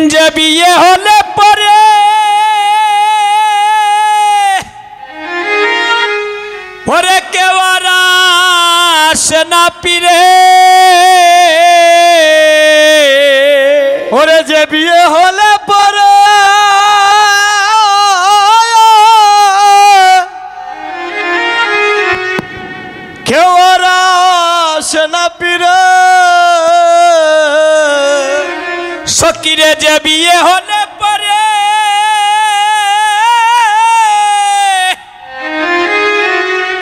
যে বিয়ে হলে পরে ওরে কেউ আর আসে না পিরে ওরে যে বিয়ে হলে পরে কেউ আর আসে না পিরে সকিরে যে বিয়ে হলে পরে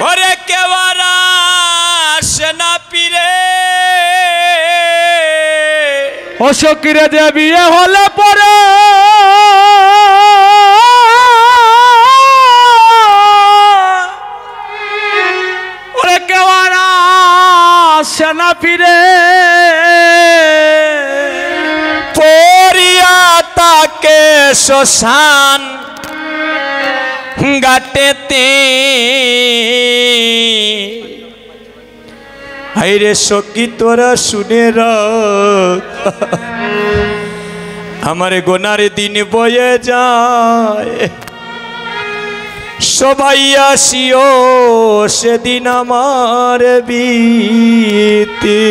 ওরে কেউ আর আসে না পিরে ও সকিরে যে বিয়ে হলে পরে ওরে কেউ আর আসে না পিরে তাকে শ্মশান গাটেতে হাইরে সখী তোরা শুনে আমার গোনার দিন বয়ে যায় সবাই আসিও সেদিন আমার বিতে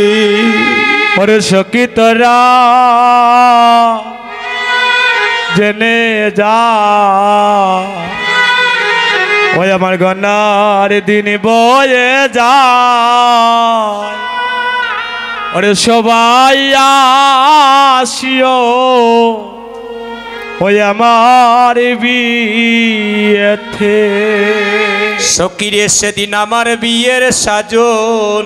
ওরে সখী তোরা জেনে যা ওই আমার গনার দিন বয়ে যায় ওরে সবাই আসিও ওই আমার বিয়েতে সকিরে সেদিন আমার বিয়ের সাজন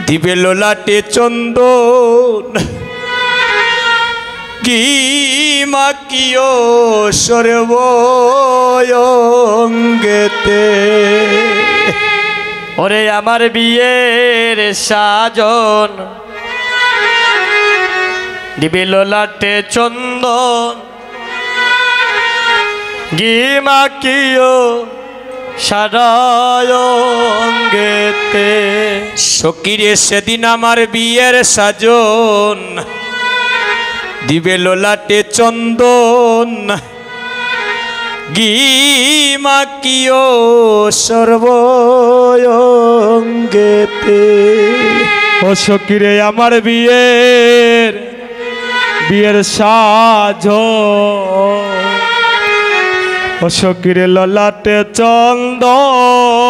দিবে লোলাটে চন্দন কি মাকিও সর্বঙ্গেতে ওরে আমার বিয়ের সাজন দিবে লোলাটে চন্দন গি মাকিও সারায়ঙ্গেতে সকিরে সেদিন আমার বিয়ের সাজন দিবে লোলাটে চন্দন গি মাকিও সর্বঙ্গেতে ও সকিরে আমার বিয়ের সাজন ও সকিরে লোলাটে চন্দন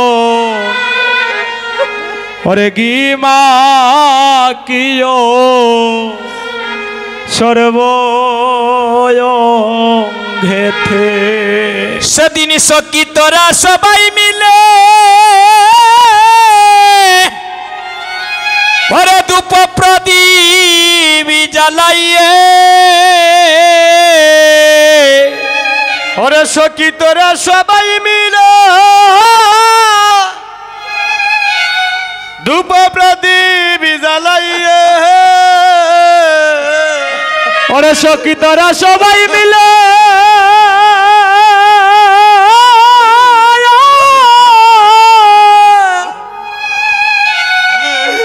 ওরে গি মাকিও সর্বঙ্গেতে সেদিন সখী তোরা সবাই মিলে ওরে ধূপ প্রদীপ জ্বালাইয়ে ওরে সখী তোরা সবাই মিলে ধূপ প্রদীপ জ্বালাইয়ে ওরে সখী তোরা সবাই মিলে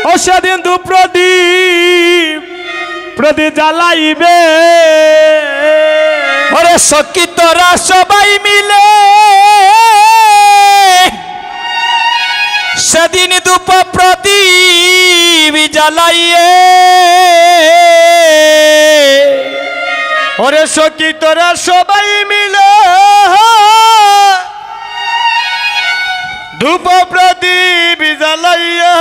ও সেদিন দু প্রদীপ জ্বালাইবে ওরে সখী তোরা সবাই মিলে সেদিন ধূপ প্রদীপ জ্বালাইয়ে ওরে সখী তোরা সবাই মিলে ধূপ প্রদীপ জ্বালাইয়ে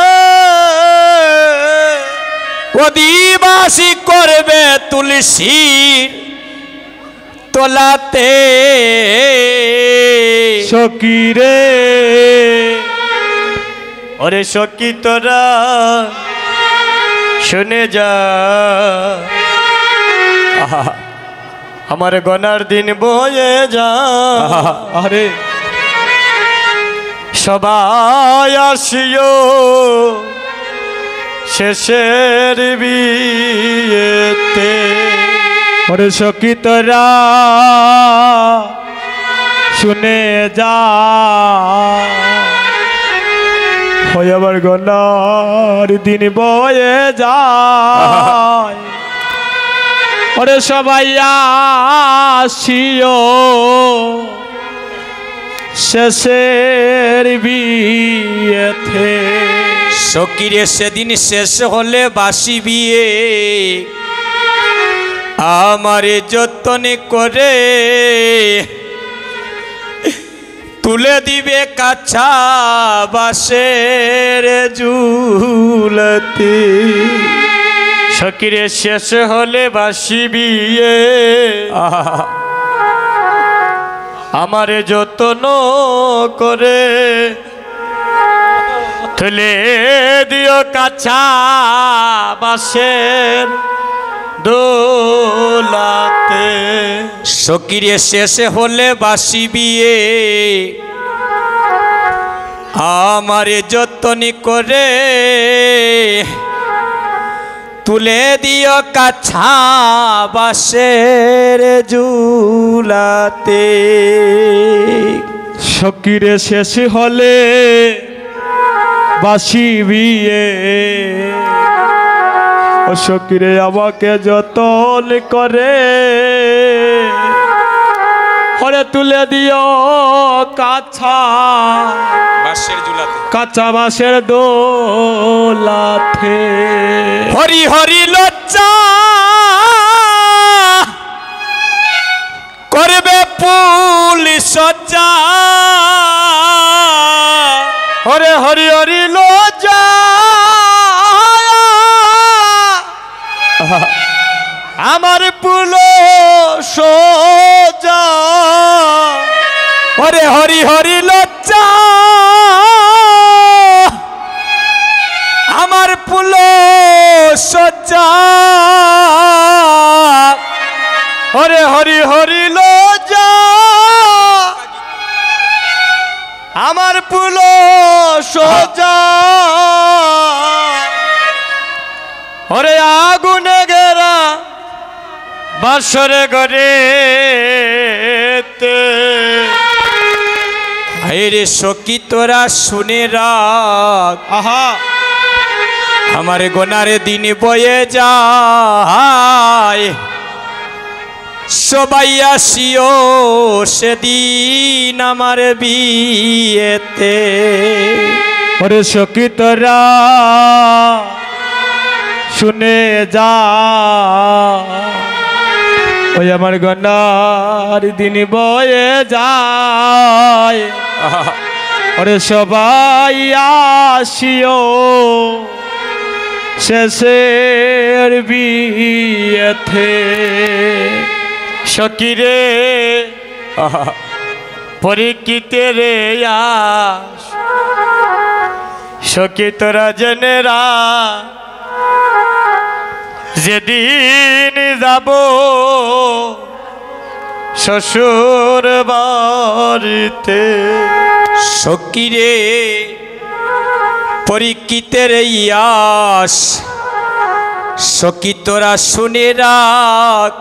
অধিবাসী করবে তুলসীর তোলাতে সখী রে ওরে সখী তোরা শুনে যা আমার গনার দিন বয়ে যা আরে সবাই আসিও শেষের বিয়েতে ওরে সখী তোরা শুনে যা হয় আবার গনার দিন বয়ে যায় ওরে সবাই আসিও শেষের বিয়েতে সকিরে সেদিন শেষ হলে বাসি বিয়ে আমারে যতন করে তুলে দিবে কাছা বাসের ঝুলতে সকিরে শেষ হলে বাসি বিয়ে আমারে যতন করে তুলে দিও কাছা বাসের দোলাতে সকিরে শেষ হলে বাসি বিয়ে আমারে যতন করে তুলে দিও কাছা বাসের ঝুলাতে সকিরে শেষ হলে বাসি বিয়ে ও সকিরে আমাকে যতন করে ওরে তুলে দিও কাছা বাসের ঝুলাতে কাঁচা বাসের দোলাতে হরি হরি লজ্জা করবে পুলিশ সজ্জা হরে হরি হরি লজ্জা আমার পুলো সোজা হরে হরি হরি লজ্জা আমার পুলো সজ্জা হরে হরি হরি লজ্জা আমার পুলো সোজা হরে আগুনে গেরা বাসরে গরে রে সখী তোরা শুনে রাখ আহা আমার গোনারে দিন বয়ে যায় সবাই আসিও সেদিন আমার বিয়েতে ওরে সখী তোরা শুনে যা ওই আমার গনার দিন বয়ে যায় ওরে সবাই আসিও শেষের বিয়েতে সকিরে পরীক্ষিতে রে আস সখী তোরা জেনেরা যেদিন যাব শ্বশুর বাড়িতে সকিরে পরীক্ষিতের ইয়াস সখী তোরা শুনে রাখ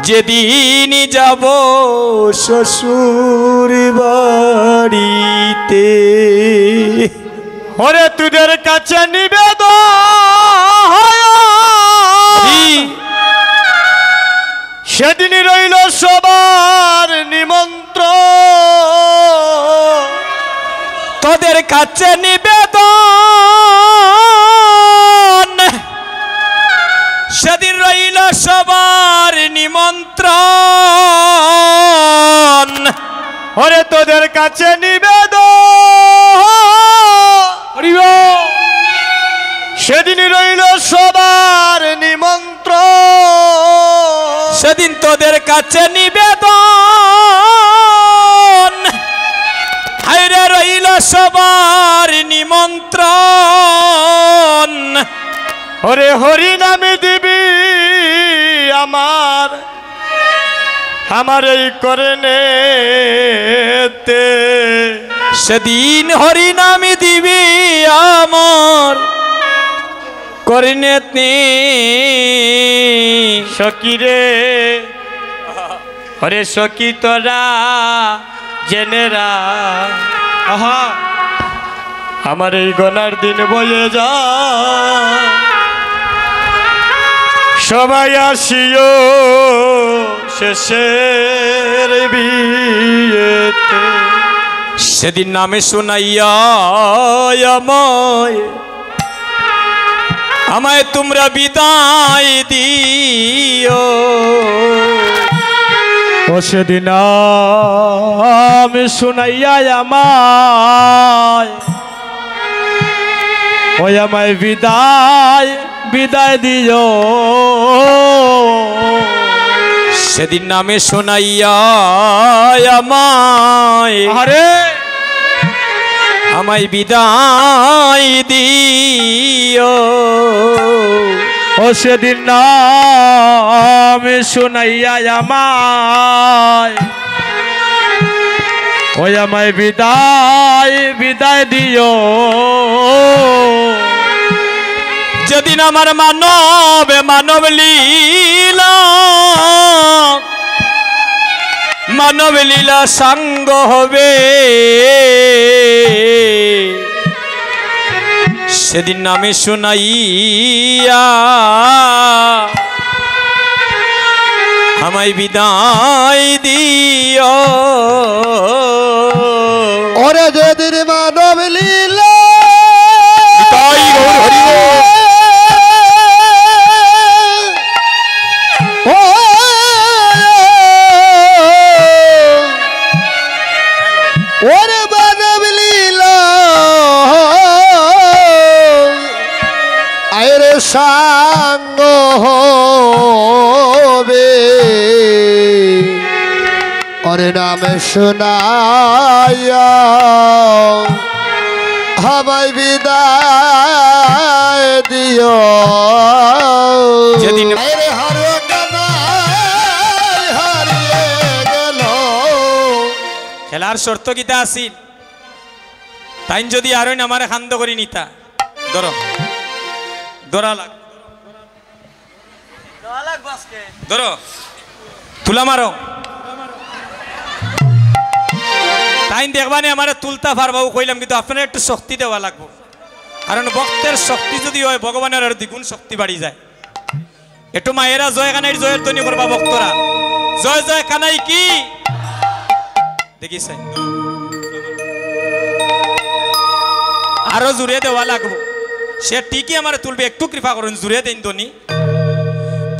যেদিন যাব শ্বশুর বাড়িতে ওরে তোদের কাছে নিবেদন সেদিনই রইল সবার নিমন্ত্রণ তোদের কাছে নিবেদন সেদিন রইল সবার নিমন্ত্রণ ওরে তোদের কাছে নিবেদন সেদিনই রইল সবার নিমন্ত্রণ সেদিন তোদের কাছে নিবেদন হায়রে রইল সবার নিমন্ত্রণ ওরে হরি নামে দিবি আমার এই করনেতে সেদিন হরি নামে দিবি আমার করনেতে সকিরে ওরে সখী তোরা জেনেরা আহা আমার এই গনার দিন বয়ে যা সবাই আসিও শেষের বিয়েতে সেদিন নামে শোনাইয়া আমায় তোমরা বিদায় দিও। ও সেদিন আমি শুনাইয়া আমায় ওই আমায় বিদায় বিদায় দিও। সেদিন নামে শোনাইয়া আমায় আমায় বিদায় দিও। ও সেদিন নামে শুনাইয়া আমায় ওই আমায় বিদায় বিদায় দিও। যেদিন আমার মানব লীলা সাঙ্গ হবে সেদিন নামে শুনাইয়া আমায় বিদায় দিও। ওরে যেদিন মানব লীলা ওরে মানব লীলা আয়রে সাঙ্গ হবে ওরে নামে শোনাইয়া আমায় বিদায় দিও। যেদিন খেলার শর্ত গীতা আসিল তাইন যদি আরই আমার খান্দ করি নিতা ধরো ধরা লাগ ধরো তুলা মারো তাইন দেখবানি আমার তুলতা পারবাও কইলাম কিন্তু আপনার একটু শক্তি দেওয়া লাগবো কারণ ভক্তের শক্তি যদি হয় ভগবানের আর দ্বিগুণ শক্তি বাড়ি যায়। একটু মায়েরা জয় কানাই জয়ের ধ্বনি করবা ভক্তরা জয় জয় কানাই কি দেখিস আরো জুড়ে দেওয়া লাগবো সে ঠিকই আমার তুলবে একটু কৃপা করুন জুড়ে দেন ধ্বনি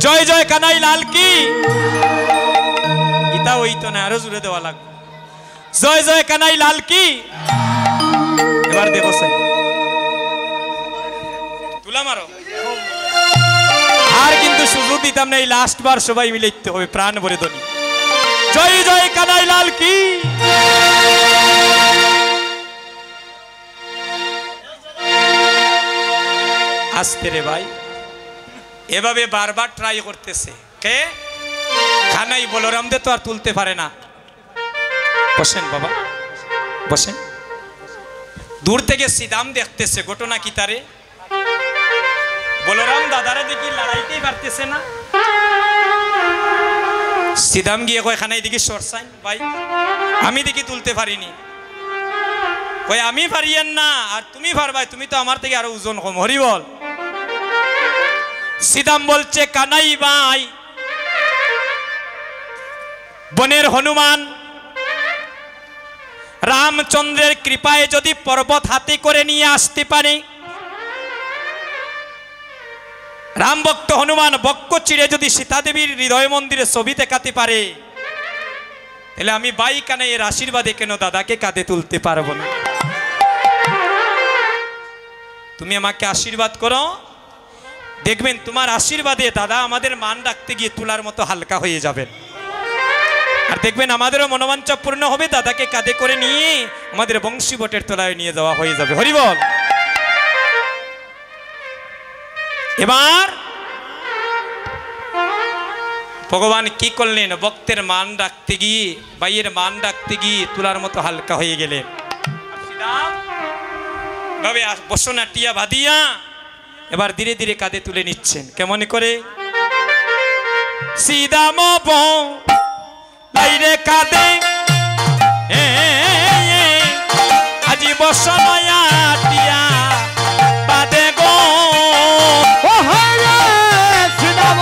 জয় জয় কানাই লাল কি ইতা ওই তো না আরো জুড়ে দেওয়া লাগবে জয় জয় কানাই লাল কি এবার দেখো স্যার তুলা মারো আর কিন্তু সুযোগ দিতাম না এই লাস্ট বার সবাই মিলে লিখতে হবে প্রাণ ভরে ধ্বনি জয় জয় কানাই লাল কি। আসতে রে ভাই এভাবে বারবার ট্রাই করতেছে কে কানাই বলরাম দে তো আর তুলতে পারে না। বসেন বাবা বসেন। দূর থেকে সিদাম দেখতেছে ঘটনা কি তারে বলরাম দাদারা দেখি লড়াইতেই পারতেছে না। সিদাম গিয়ে কয় খানাই দেখি সরসাইন ভাই আমি দেখি তুলতে পারিনি কয় আমি পারিয়েন না আর তুমি পারবাই তুমি তো আমার থেকে আরো ওজন কম হরি বল। সিদাম বলছে কানাই ভাই বনের হনুমান রামচন্দ্রের কৃপায় যদি পর্বত হাতে করে নিয়ে আসতে পারে রাম ভক্ত হনুমান বক্ষ চিড়ে যদি সীতা দেবীর হৃদয় মন্দিরে ছবি দেখাতে পারে তাহলে আমি বাই কানে এর আশীর্বাদে কেন দাদাকে কাঁধে তুলতে পারবো না। তুমি আমাকে আশীর্বাদ করো দেখবেন তোমার আশীর্বাদে দাদা আমাদের মান রাখতে গিয়ে তুলার মতো হালকা হয়ে যাবেন আর দেখবেন আমাদেরও মনোবাঞ্ছা পূর্ণ হবে দাদাকে কাঁধে করে নিয়ে আমাদের বংশী বটের তলায় নিয়ে যাওয়া হয়ে যাবে হরি বল। এবার ভগবান কি করলেন ভক্তের মান রাখতে গিয়ে ভাইয়ের মান রাখতে গিয়ে তুলার মতো হালকা হয়ে গেলেন ভাবে বসনাটিয়া বাঁধিয়া এবার ধীরে ধীরে কাঁধে তুলে নিচ্ছেন কেমন করে সিদাম বাইরে কাঁধে আজি বসনাটিয়া বাঁধে গো ও হরে সিদাম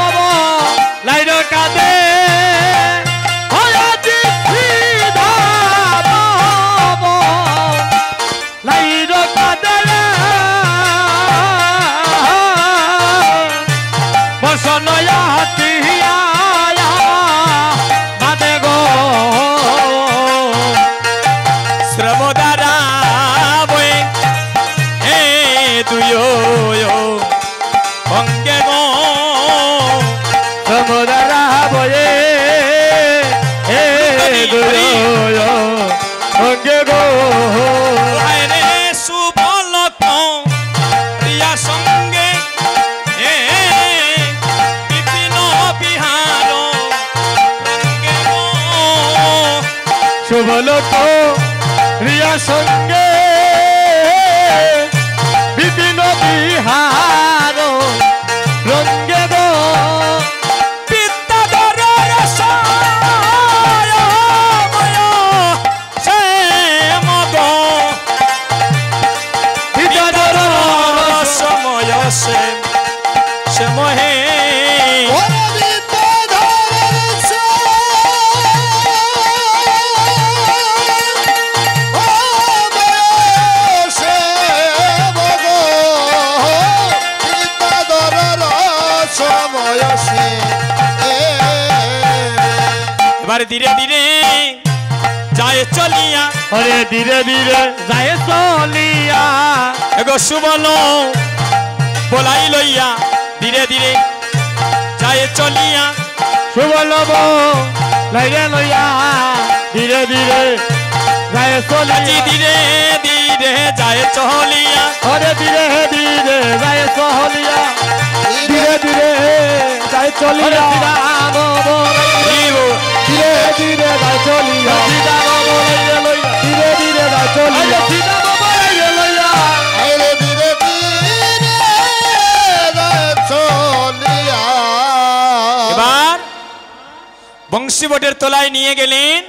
লয়া তিয়া মানে গো শ্রমদারা বয়ে হে দুয়ো অঙ্গে গো সমুদ্রা বয়ে হে দুয়ো অঙ্গে গো হায় রে সুবলক প্রিয়া সঙ্গে হে বিপিন বিহার রঙ্গে গো শুভলোক রিয়া সঙ্গে বিপিন বিহার রঙ্গে গো বিদ্যাধর রসায়নময় শ্যাম গো বিদ্যাধর রসময় শ্যাম হে এবারে ধীরে ধীরে যায় চলিয়া হরে ধীরে ধীরে যায় চলিয়া এগো সুবল বলাই লইয়া ধীরে ধীরে যায় চলিয়া শুভলব লাইরে লইয়া ধীরে ধীরে যায় আজি চলিয়া ধীরে ধীরে যায় চলিয়া হরে ধীরে ধীরে যায় চলিয়া ধীরে ধীরে যায় চলিয়া রাম জীব ধীরে ধীরে যায় চলিয়া রাম লইয়া ধীরে ধীরে যায় চলিয়া রাম লইয়া এবার বংশীবটের তলায় নিয়ে গেলেন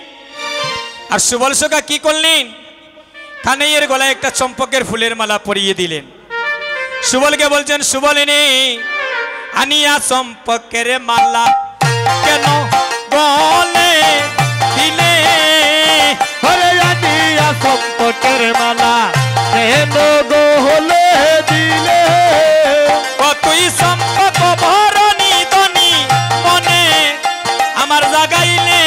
আর সুবল সখা কি করলেন কানাইয়ের গলায় একটা চম্পকের ফুলের মালা পরিয়ে দিলেন সুবলকে বলছেন সুবল এনে আনিয়া চম্পকের মালা কেন গলে দিলে হরে আনিয়া সম্পর্কের মালা কেন গো হলে দিলে ও তুই চম্পক ভরণী ধনী মনে আমার জাগাইলে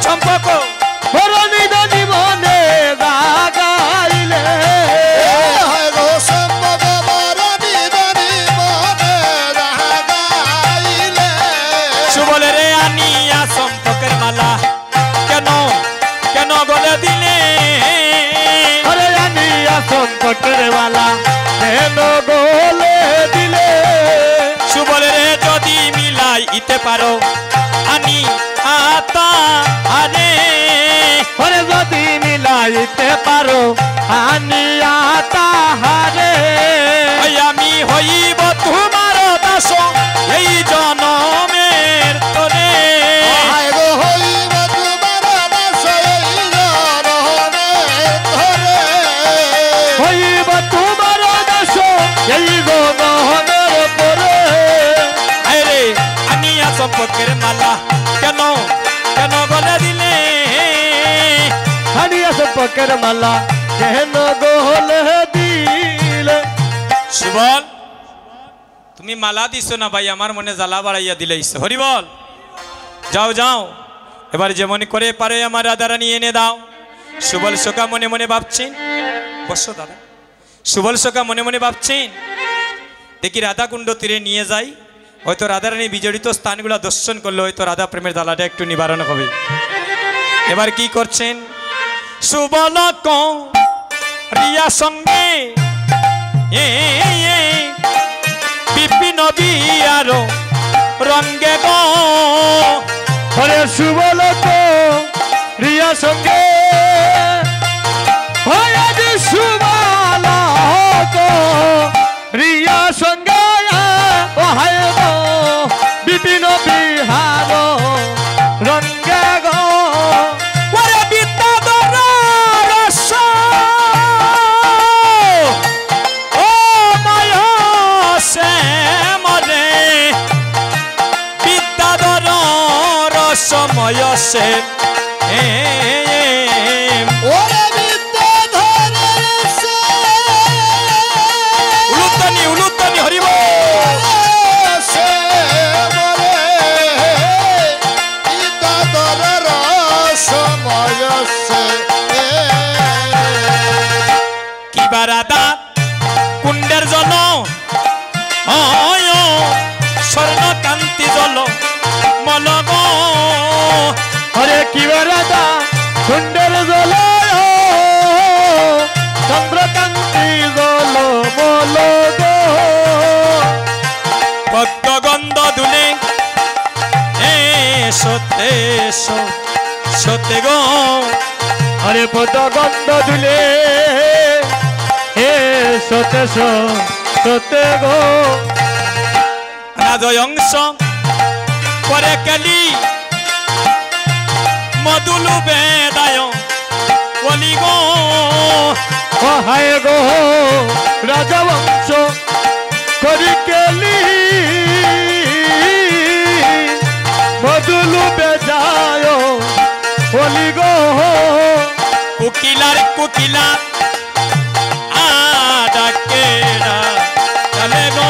চম্পক ভরণী ধনী মনে দাগাইলে সুবলের আনিয়া চম্পকের মালা কেন কেন গলে দিলে হরে আনিয়া সম্পর্কের মালা কেন গোলে দিলে সুবলের যদি মিলাই ইতে পারো আনি আতা আরে হরে যদি মিলাইতে পারো আনিয়া তাহারে ওই আমি হইব তোমার দাস এই জনমের তরে হইব তোমার দাস এই গহনের পরে আরে আনিয়া চম্পকের মালা কেন কেন গলে দিলে আনিয়া সম্পর্কের মালা কেন গোলে দিলে সুবল তুমি মালা দিছো না ভাই আমার মনে জ্বালা বাড়াইয়া দিলেইছো হরি বল যাও যাও এবার যেমন করে পারে আমার রাধারানী এনে দাও সুবল সখা মনে মনে ভাবছেন বসো দাদা সুবল সখা মনে মনে ভাবছেন দেখি রাধা কুণ্ড তীরে নিয়ে যাই হয়তো রাধারানী বিজড়িত স্থানগুলো দর্শন করলে হয়তো রাধা প্রেমের জ্বালাটা একটু নিবারণ হবে এবার কি করছেন সুবল রিয়া সঙ্গে বিপিন বিহার রঙ্গে গো হরে শুভলোক রিয়া সঙ্গে হরে শুভলোক রিয়া সঙ্গে ও হায় গো বিপিন বিহার রঙ্গে গো ওরে বিদ্যাধর রস ও মায় শ্যাম রে বিদ্যাধর রসময় শ্যাম ওরে রাধা কুণ্ডের জল স্বর্ণ কান্তি জল মলগ হরে কি রাধা কুণ্ডের জল চন্দ্রকান্তি জল মল গো পদ্মগন্ধ দুলে সতে সতে গো হরে পদগন্ধ দুলে হে সতে সতে গো রাজয়ংশ পরে কালি মধুলু বেদায় বলি গো হায় গো রাজবংশ করি কেলি মধুলু বেজায় বলি গো কুকিলার কুকিলা ডাকে চলে গো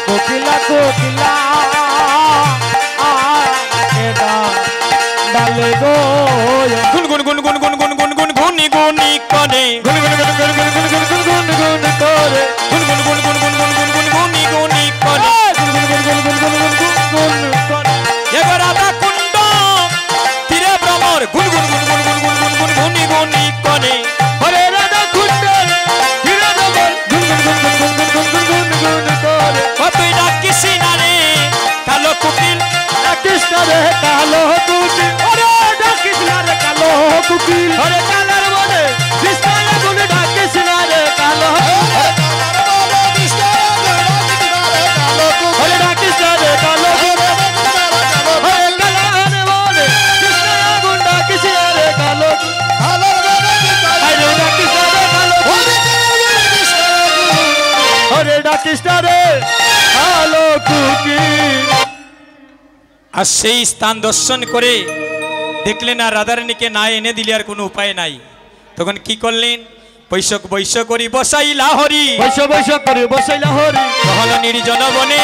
কোকিলা কোকিলা ডালে গো গুন গুন গুন গুন গুন গুন গুন গুন গুনি গুনি করে গুন গুন গুন গুন গুন গুন গুন গুন গুন গুন করে গুন গুন গুন গুন গুন গুন গুন গুন গুনি গুনি করে গুন গুন গুন গুন গুন গুন গুন গুন করে এবার রাধা কুণ্ড তীরে ভ্রমর গুন গুন গুন গুন গুন গুন গুন গুন গুনি গুনি করে হরে রাধা কুণ্ডের হীরা নগর গুন গুন গুন গুন গুন গুন গুন গুন গুন করে তুই ডাকিস না রে কালো কুকিল কৃষ্ণ রে কালো কুকিল হরে কৃষ্ণ রে কালো কুকিল হরে কালার বলে কৃষ্ণ গুণ ডাকিস না রে কালো হরে ডাকিস না রে কালো হরে কালার বলে কৃষ্ণ গুণ ডাকিস না রে কালো হরে ডাকিস না রে কালো হরে ডাকিস না রে কালো কুকিল আর সেই স্থান দর্শন করে দেখলেন আর রাধারানীকে না এনে দিলে আর কোনো উপায় নাই তখন কি করলেন বৈশক বৈশ করি বসাইলা হরি বৈশ করে বসাইলা হরি সহল নির্জন বনে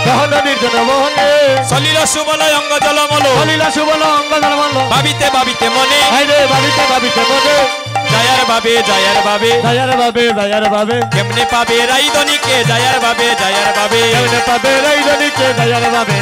সহল নির্জন বনে সলিল সুবলয় অঙ্গ জলমল হলিলা সুবল অঙ্গ ধর্মল ভাবিতে ভাবিতে মনে হাইরে ভাবিতে ভাবিতে মনে জয়ার বাবে জয়ার বাবে দয়ার বাবে কেমনে পাবে রাইদনিকে জয়ার বাবে কেমনে পাবে রাইদনিকে দয়ার বাবে